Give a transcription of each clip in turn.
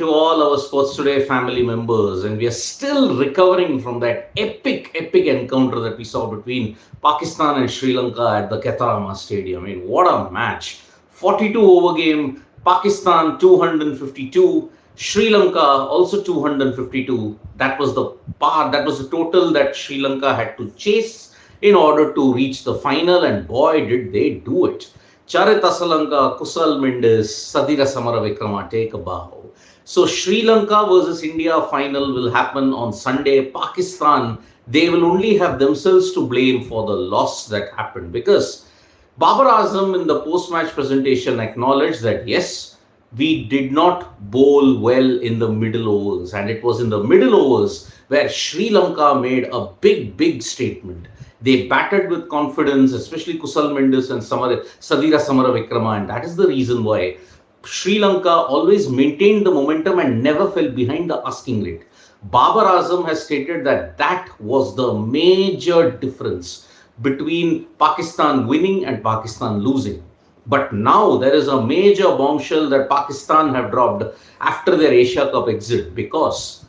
to all our Sports Today family members, and we are still recovering from that epic encounter that we saw between Pakistan and Sri Lanka at the Ketarama Stadium. I mean, what a match! 42 over game, Pakistan 252, Sri Lanka also 252. That was the total that Sri Lanka had to chase in order to reach the final, and boy, did they do it. Charit Asalanka, Kusal Mendes, Sadira Samaravikrama take a bow. So Sri Lanka versus India final will happen on Sunday. Pakistan, they will only have themselves to blame for the loss that happened, because Babar Azam in the post-match presentation acknowledged that yes, we did not bowl well in the middle overs, and it was in the middle overs where Sri Lanka made a big statement. They batted with confidence, especially Kusal Mendes and Sadira Samaravikrama, and that is the reason why Sri Lanka always maintained the momentum and never fell behind the asking rate. Babar Azam has stated that that was the major difference between Pakistan winning and Pakistan losing. But now there is a major bombshell that Pakistan have dropped after their Asia Cup exit, because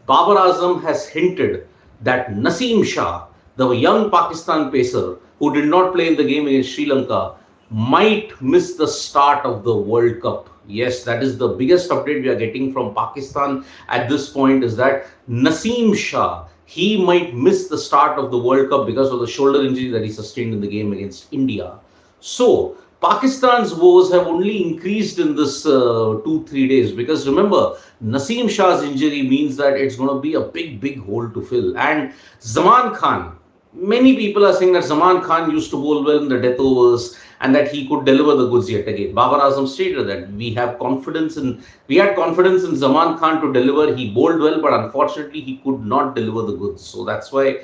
Babar Azam has hinted that Naseem Shah, the young Pakistan pacer who did not play in the game against Sri Lanka, might miss the start of the World Cup. Yes, that is the biggest update we are getting from Pakistan at this point, is that Naseem Shah, he might miss the start of the World Cup because of the shoulder injury that he sustained in the game against India. So Pakistan's woes have only increased in this 2-3 days, because remember, Naseem Shah's injury means that it's going to be a big hole to fill. And Zaman Khan, many people are saying that Zaman Khan used to bowl well in the death overs and that he could deliver the goods yet again. Babar Azam stated that we had confidence in Zaman Khan to deliver. He bowled well, but unfortunately he could not deliver the goods. So that's why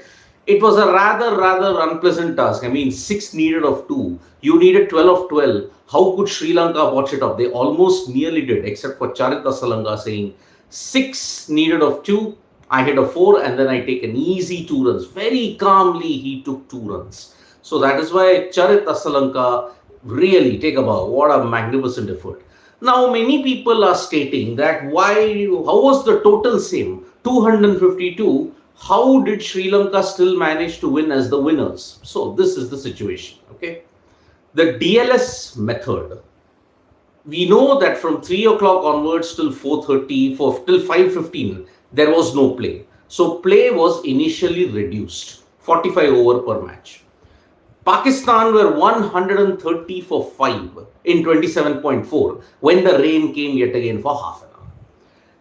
it was a rather unpleasant task. I mean, 6 needed of 2. You needed 12 of 12. How could Sri Lanka botch it up? They almost nearly did, except for Charit Asalanka saying 6 needed of 2. I hit a 4 and then I take an easy 2 runs. Very calmly, he took 2 runs. So that is why Charit Asalanka really take a bow. What a magnificent effort. Now, many people are stating that how was the total same? 252. How did Sri Lanka still manage to win as the winners? So this is the situation, okay? The DLS method. We know that from 3 o'clock onwards till 4:30, till 5:15, there was no play. So play was initially reduced, 45 over per match. Pakistan were 130 for 5 in 27.4 when the rain came yet again for half an hour.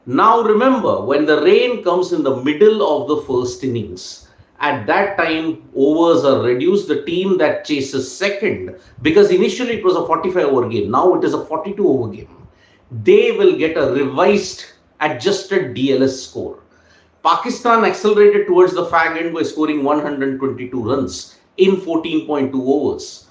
Now remember, when the rain comes in the middle of the first innings, at that time overs are reduced. The team that chases second, because initially it was a 45 over game, now it is a 42 over game, they will get a revised adjusted DLS score. Pakistan accelerated towards the fag end by scoring 122 runs in 14.2 overs.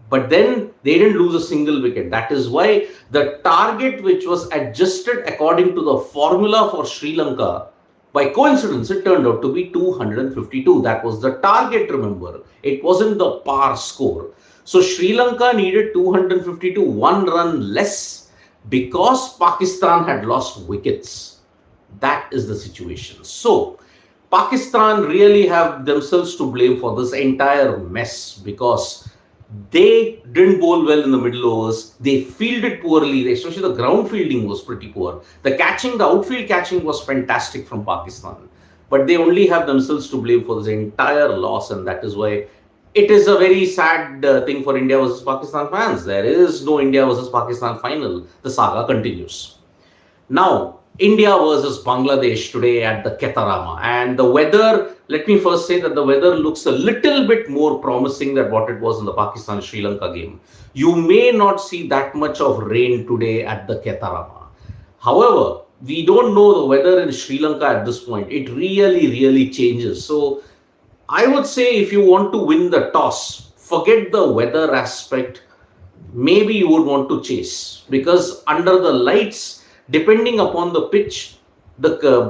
But then they didn't lose a single wicket. That is why the target, which was adjusted according to the formula for Sri Lanka, by coincidence, it turned out to be 252. That was the target, remember. It wasn't the par score. So Sri Lanka needed 252, 1 run less, because Pakistan had lost wickets. That is the situation. So Pakistan really have themselves to blame for this entire mess, because they didn't bowl well in the middle overs. They fielded poorly, especially the ground fielding was pretty poor. The outfield catching was fantastic from Pakistan. But they only have themselves to blame for this entire loss, and that is why it is a very sad thing for India versus Pakistan fans. There is no India versus Pakistan final. The saga continues. Now, India versus Bangladesh today at the Ketarama. And the weather, let me first say that the weather looks a little bit more promising than what it was in the Pakistan-Sri Lanka game. You may not see that much of rain today at the Ketarama. However, we don't know the weather in Sri Lanka at this point. It really changes. So I would say, if you want to win the toss, forget the weather aspect. Maybe you would want to chase, because under the lights, depending upon the pitch, the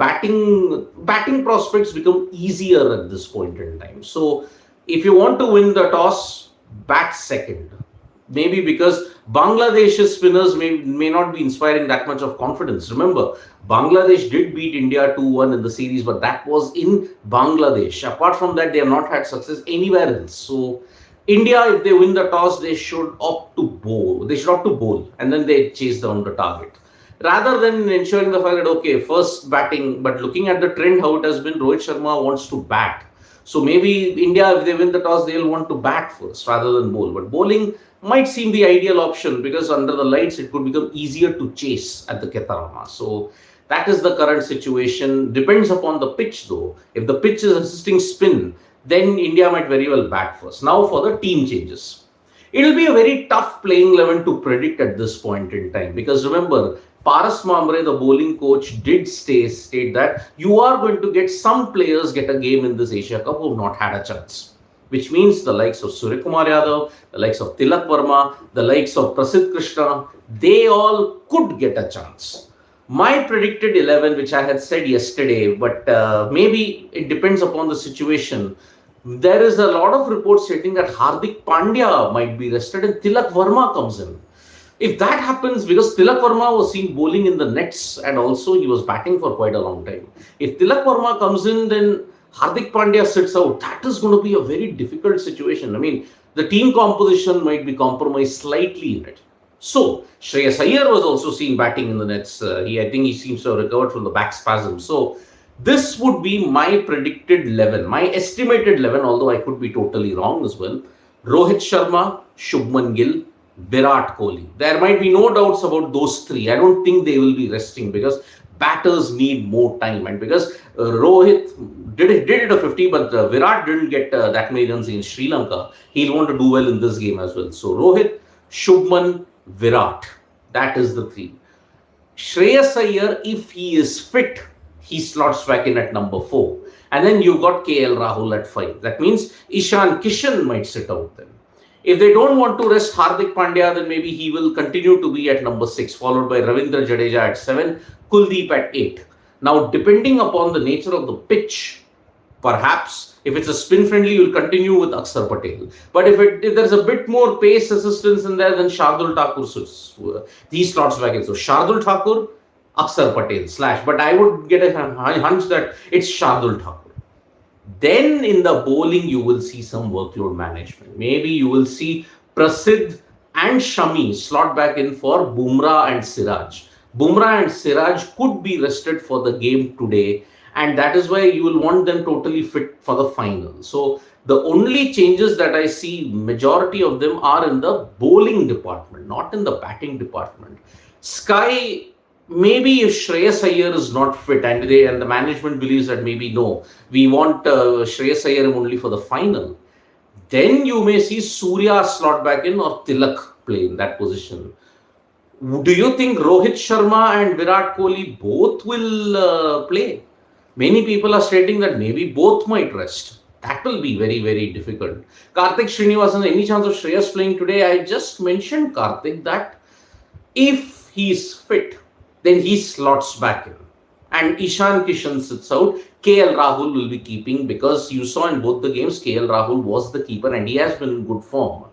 batting prospects become easier at this point in time. So if you want to win the toss, bat second. Maybe because Bangladesh's spinners may not be inspiring that much of confidence. Remember, Bangladesh did beat India 2-1 in the series, but that was in Bangladesh. Apart from that, they have not had success anywhere else. So, India, if they win the toss, they should opt to bowl. They should opt to bowl, and then they chase down the target. Rather than ensuring the fact that, okay, first batting, but looking at the trend, how it has been, Rohit Sharma wants to bat. So maybe India, if they win the toss, they'll want to bat first rather than bowl. But bowling might seem the ideal option because under the lights, it could become easier to chase at the Ketarama. So that is the current situation. Depends upon the pitch though. If the pitch is assisting spin, then India might very well bat first. Now for the team changes. It will be a very tough playing 11 to predict at this point in time because remember, Paras Mamre, the bowling coach, did state that you are going to get some players get a game in this Asia Cup who have not had a chance. Which means the likes of Surya Kumar Yadav, the likes of Tilak Verma, the likes of Prasidh Krishna, they all could get a chance. My predicted 11, which I had said yesterday, but maybe it depends upon the situation. There is a lot of reports stating that Hardik Pandya might be rested and Tilak Verma comes in. If that happens, because Tilak Verma was seen bowling in the nets and also he was batting for quite a long time. If Tilak Verma comes in, then Hardik Pandya sits out. That is going to be a very difficult situation. I mean, the team composition might be compromised slightly in it. So, Shreyas Iyer was also seen batting in the nets. I think he seems to have recovered from the back spasm. So, this would be my predicted 11, my estimated 11, although I could be totally wrong as well. Rohit Sharma, Shubman Gill, Virat Kohli. There might be no doubts about those three. I don't think they will be resting because batters need more time. And because Rohit did it a 50, but Virat didn't get that many runs in Sri Lanka. He'll want to do well in this game as well. So Rohit, Shubman, Virat. That is the three. Shreyas Iyer, if he is fit, he slots back in at number 4. And then you've got KL Rahul at 5. That means Ishan Kishan might sit out then. If they don't want to rest Hardik Pandya, then maybe he will continue to be at number 6, followed by Ravindra Jadeja at 7, Kuldeep at 8. Now, depending upon the nature of the pitch, perhaps if it's a spin friendly, you'll continue with Akshar Patel. But if there's a bit more pace assistance in there, then Shardul Thakur these slots back in. So Shardul Thakur, Akshar Patel / but I would get a hunch that it's Shardul Thakur. Then in the bowling, you will see some workload management. Maybe you will see Prasidh and Shami slot back in for Bumrah and Siraj. Bumrah and Siraj could be rested for the game today, and that is why you will want them totally fit for the final. So the only changes that I see, majority of them are in the bowling department, not in the batting department. Sky, maybe if Shreyas Iyer is not fit and the management believes that maybe no, we want Shreyas Iyer only for the final, then you may see Surya slot back in or Tilak play in that position. Do you think Rohit Sharma and Virat Kohli both will play? Many people are stating that maybe both might rest. That will be very, very difficult. Karthik Srinivasan, any chance of Shreyas playing today? I just mentioned Karthik that if he is fit, then he slots back in. And Ishan Kishan sits out. KL Rahul will be keeping because you saw in both the games, KL Rahul was the keeper and he has been in good form.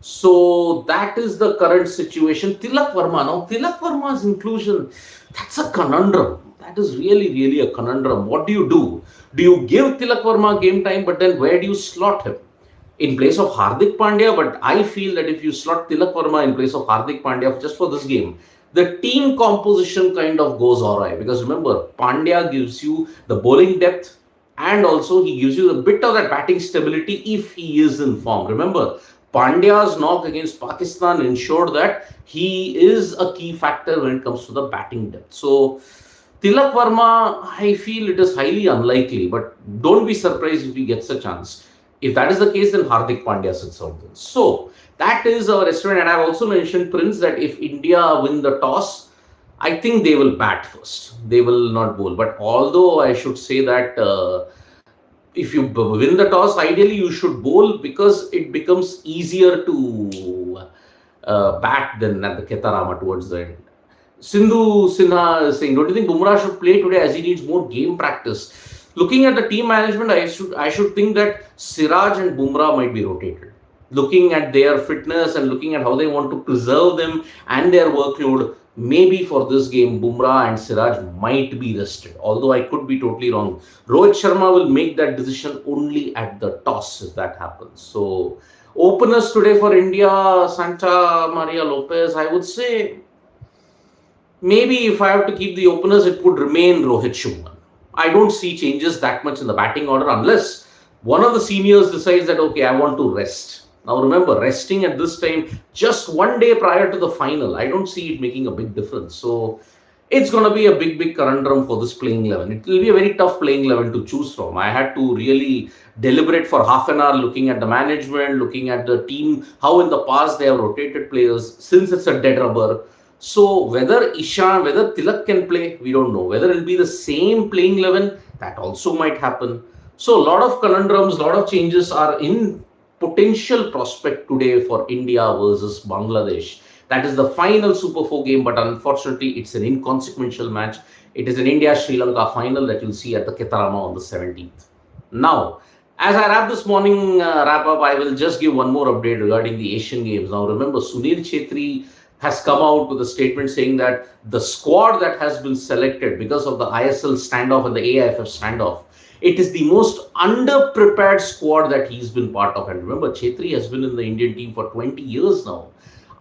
So that is the current situation. Tilak Verma, now Tilak Verma's inclusion, that's a conundrum. That is really, really a conundrum. What do you do? Do you give Tilak Verma game time, but then where do you slot him? In place of Hardik Pandya, but I feel that if you slot Tilak Verma in place of Hardik Pandya just for this game, the team composition kind of goes awry. Because remember, Pandya gives you the bowling depth and also he gives you a bit of that batting stability if he is in form. Remember, Pandya's knock against Pakistan ensured that he is a key factor when it comes to the batting depth. So, Tilak Verma, I feel it is highly unlikely, but don't be surprised if he gets a chance. If that is the case, then Hardik Pandya sits out then. So, that is our estimate. And I have also mentioned, Prince, that if India win the toss, I think they will bat first. They will not bowl. But although I should say that if you win the toss, ideally you should bowl because it becomes easier to bat than at the Ketarama towards the end. Sindhu Sinha is saying, don't you think Bumrah should play today as he needs more game practice? Looking at the team management, I should think that Siraj and Bumrah might be rotated. looking at their fitness and looking at how they want to preserve them and their workload, maybe for this game, Bumrah and Siraj might be rested. Although I could be totally wrong. Rohit Sharma will make that decision only at the toss if that happens. So, openers today for India, Santa Maria Lopez, I would say maybe if I have to keep the openers, it would remain Rohit Shuman. I don't see changes that much in the batting order unless one of the seniors decides that, okay, I want to rest. Now remember, resting at this time, just one day prior to the final, I don't see it making a big difference. So it's going to be a big conundrum for this playing 11. It will be a very tough playing 11 to choose from. I had to really deliberate for half an hour looking at the management, looking at the team, how in the past they have rotated players since it's a dead rubber. So whether Ishan, whether Tilak can play, we don't know. Whether it'll be the same playing 11, that also might happen. So a lot of conundrums, a lot of changes are in potential prospect today for India versus Bangladesh. That is the final Super 4 game, but unfortunately, it's an inconsequential match. It is an India-Sri Lanka final that you'll see at the Ketarama on the 17th. Now, as I wrap this morning wrap up, I will just give one more update regarding the Asian Games. Now, remember, Sunil Chhetri has come out with a statement saying that the squad that has been selected because of the ISL standoff and the AIFF standoff, it is the most underprepared squad that he's been part of. And remember, Chhetri has been in the Indian team for 20 years now.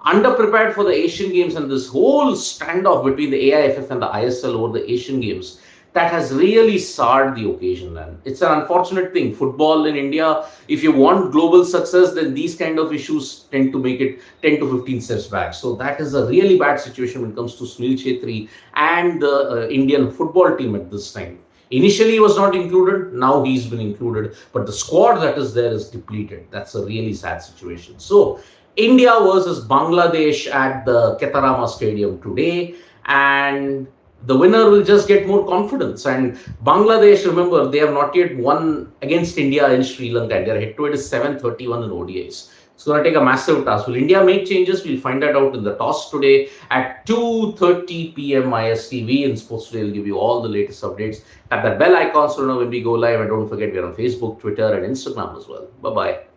Underprepared for the Asian Games, and this whole standoff between the AIFF and the ISL over the Asian Games, that has really soured the occasion. And it's an unfortunate thing. Football in India, if you want global success, then these kind of issues tend to make it 10 to 15 steps back. So that is a really bad situation when it comes to Sunil Chhetri and the Indian football team at this time. Initially, he was not included. Now he's been included. But the squad that is there is depleted. That's a really sad situation. So India versus Bangladesh at the Ketarama Stadium today. And the winner will just get more confidence. And Bangladesh, remember, they have not yet won against India in Sri Lanka. Their head-to-head is 7-31 in ODIs. It's going to take a massive task. Will India make changes? We'll find that out in the toss today at 2:30 p.m. IST. We in Sports Today will give you all the latest updates. Tap that bell icon so you know when we go live. And don't forget, we're on Facebook, Twitter, and Instagram as well. Bye-bye.